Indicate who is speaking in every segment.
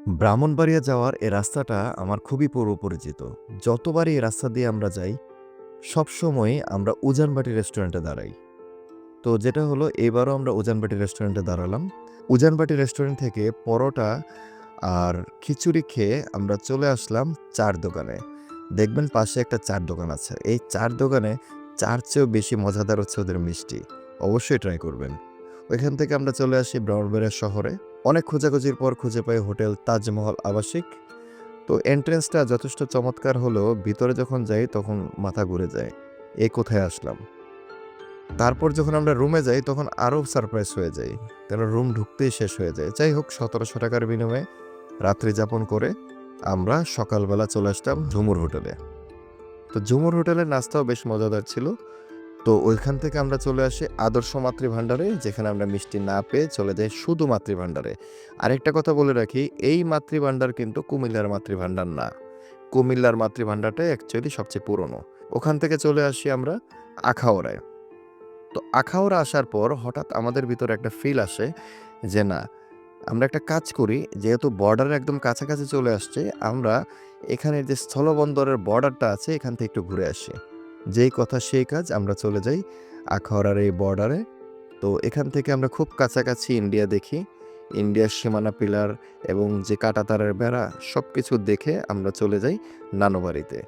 Speaker 1: ব্রাহ্মণবাড়িয়া যাওয়ার এ রাস্তাটা আমার খুবই পরিচিত। যতবারই এই রাস্তা দিয়ে আমরা যাই, সবসময়ই আমরা উজানবাটি রেস্টুরেন্টে দাঁড়াই। তো যেটা হলো এবারও আমরা উজানবাটি রেস্টুরেন্টে দাঁড়ালাম। উজানবাটি রেস্টুরেন্ট থেকে পরোটা আর খিচুড়ি খেয়ে আমরা চলে আসলাম চা'র দোকানে। দেখবেন পাশে একটা চা'র দোকান আছে। এই চা'র দোকানে চা'র চেয়েও বেশি মজাদার হচ্ছে ওদের মিষ্টি। অবশ্যই ট্রাই করবেন। ওইখান থেকে আমরা চলে আসি ব্রাহ্মণবাড়িয়া শহরে। অনেক খোঁজাখুঁজির পর খুঁজে পাই হোটেল তাজমহল আবাসিক। তো এন্ট্রেন্সটা যথেষ্ট চমৎকার হলেও ভিতরে যখন যাই তখন মাথা ঘুরে যায়। এ কোথায় আসলাম? তারপর যখন আমরা রুমে যাই তখন আরও সারপ্রাইজ হয়ে যাই। কারণ রুম ঢুকতেই শেষ হয়ে যায়। যাই হোক, ৳১৭০০ বিনিময়ে রাত্রি যাপন করে আমরা সকালবেলা চলে আসলাম ঝুমুর হোটেলে। তো ঝুমুর হোটেলের নাস্তাও বেশ মজাদার ছিল। তো ওইখান থেকে আমরা চলে আসি আদর্শ মাতৃভান্ডারে, যেখানে আমরা মিষ্টি না পেয়ে চলে যাই শুধু মাতৃভান্ডারে। আরেকটা কথা বলে রাখি, এই মাতৃভান্ডার কিন্তু কুমিল্লার মাতৃভান্ডার না। কুমিল্লার মাতৃভান্ডারটাই অ্যাকচুয়ালি সবচেয়ে পুরনো। ওখান থেকে চলে আসি আমরা আখাউড়ায়। তো আখাউড়া আসার পর হঠাৎ আমাদের ভিতরে একটা ফিল আসে যে না, আমরা একটা কাজ করি, যেহেতু বর্ডারের একদম কাছাকাছি চলে আসছে, আমরা এখানের যে স্থলবন্দরের বর্ডারটা আছে এখান থেকে একটু ঘুরে আসি। যেই কথা সেই কাজ, আমরা চলে যাই আখাউড়ার এই বর্ডারে। তো এখান থেকে আমরা খুব কাছাকাছি ইন্ডিয়া দেখি। ইন্ডিয়ার সীমানা পিলার এবং যে কাঁটাতারের বেড়া সব কিছু দেখে আমরা চলে যাই নানুবাড়িতে।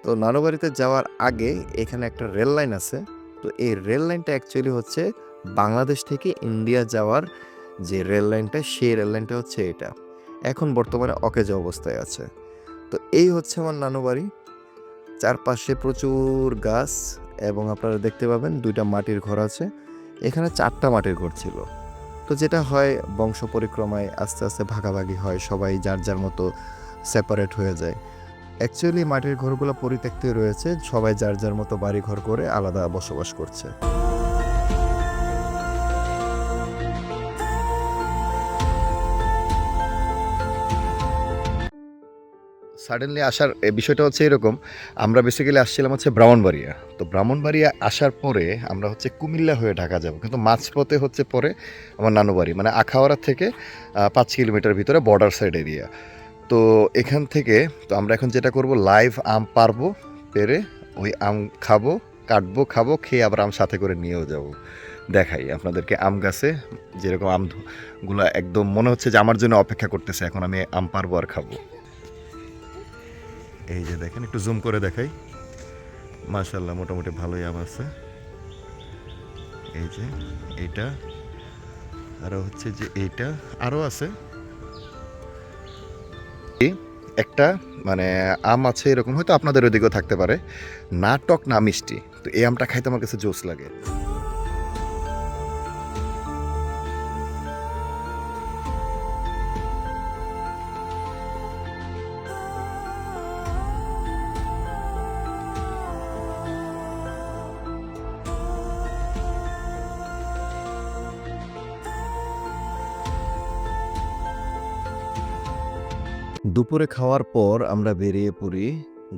Speaker 1: তো নানুবাড়িতে যাওয়ার আগে এখানে একটা রেল লাইন আছে। তো এই রেল লাইনটা অ্যাকচুয়ালি হচ্ছে বাংলাদেশ থেকে ইন্ডিয়া যাওয়ার যে রেল লাইনটা, সেই রেল লাইনটা হচ্ছে এটা। এখন বর্তমানে অকেজো অবস্থায় আছে। তো এই হচ্ছে আমার নানুবাড়ি। চারপাশে প্রচুর গাছ এবং আপনারা দেখতে পাবেন ২টা মাটির ঘর আছে। এখানে ৪টা মাটির ঘর ছিল। তো যেটা হয়, বংশ পরিক্রমায় আস্তে আস্তে ভাগাভাগি হয়, সবাই যার যার মতো সেপারেট হয়ে যায়। অ্যাকচুয়ালি মাটির ঘরগুলো পরিত্যক্তই রয়েছে, সবাই যার যার মতো বাড়ি ঘর করে আলাদা বসবাস করছে। সাডেনলি আসার বিষয়টা হচ্ছে এরকম, আমরা বেসিক্যালি আসছিলাম হচ্ছে ব্রাহ্মণবাড়িয়া। তো ব্রাহ্মণবাড়িয়া আসার পরে আমরা হচ্ছে কুমিল্লা হয়ে ঢাকা যাব, কিন্তু মাঝপথে হচ্ছে পরে আমার নানু বাড়ি, মানে আখাউড়া থেকে ৫ কিলোমিটার ভিতরে বর্ডার সাইড এরিয়া। তো এখান থেকে তো আমরা এখন যেটা করব, লাইভ আম পারবো, পেরে ওই আম খাবো, কাটবো, খাবো, খেয়ে আবার আম সাথে করে নিয়েও যাব। দেখাই আপনাদেরকে আম গাছে যেরকম আমগুলো একদম মনে হচ্ছে যে আমার জন্য অপেক্ষা করতেছে, এখন আমি আম পারবো আর খাবো। এই যে দেখেন, একটু জুম করে দেখাই, মাশাআল্লাহ মোটামুটি ভালোই আম আছে। এই যে এইটা, আরও হচ্ছে যে এইটা, আরও আছে একটা, মানে আম আছে এরকম, হয়তো আপনাদের ওদিকেও থাকতে পারে, না টক না মিষ্টি। তো এই আমটা খাইতে আমার কাছে জোস লাগে। দুপুরে খাওয়ার পর আমরা বেরিয়ে পড়ি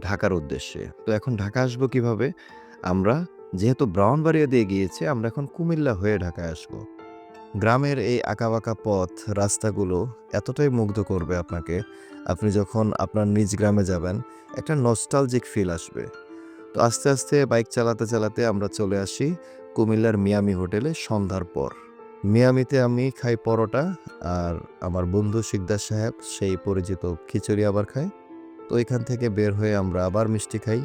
Speaker 1: ঢাকার উদ্দেশ্যে। তো এখন ঢাকা আসবো কিভাবে? আমরা যেহেতু ব্রাহ্মণবাড়িয়া দিয়ে গিয়েছি, আমরা এখন কুমিল্লা হয়ে ঢাকায় আসবো। গ্রামের এই আঁকাবাঁকা পথ, রাস্তাগুলো এতটাই মুগ্ধ করবে আপনাকে, আপনি যখন আপনার নিজ গ্রামে যাবেন, একটা নস্টালজিক ফিল আসবে। তো আস্তে আস্তে বাইক চালাতে চালাতে আমরা চলে আসি কুমিল্লার মিয়ামি হোটেলে সন্ধ্যার পর। মিয়ামিতে আমি খাই পরোটা, আর আমার বন্ধু শিকদার সাহেব সেই পরিচিত খিচুড়ি আবার খায়। তো এখান থেকে বের হয়ে আমরা আবার মিষ্টি খাই।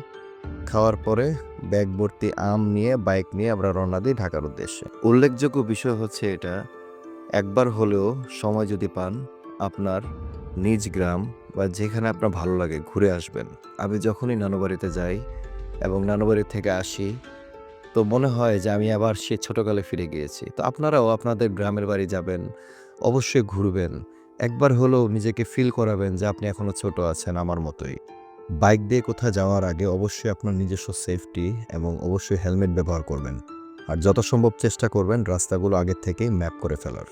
Speaker 1: খাওয়ার পরে ব্যাগ ভর্তি আম নিয়ে বাইক নিয়ে আমরা রওনা দিই ঢাকার উদ্দেশ্যে। উল্লেখযোগ্য বিষয় হচ্ছে এটা, একবার হলেও সময় যদি পান, আপনার নিজ গ্রাম বা যেখানে আপনার ভালো লাগে ঘুরে আসবেন। আমি যখনই নানুবাড়িতে যাই এবং নানুবাড়ি থেকে আসি, তো মনে হয় যে আমি আবার সে ছোটকালে ফিরে গিয়েছি। তো আপনারাও আপনাদের গ্রামের বাড়ি যাবেন, অবশ্যই ঘুরবেন। একবার হলেও নিজেকে ফিল করাবেন যে আপনি এখনো ছোট আছেন আমার মতোই। বাইক দিয়ে কোথাও যাওয়ার আগে অবশ্যই আপনার নিজস্ব সেফটি এবং অবশ্যই হেলমেট ব্যবহার করবেন। আর যত সম্ভব চেষ্টা করবেন রাস্তাগুলো আগের থেকেই ম্যাপ করে ফেলার।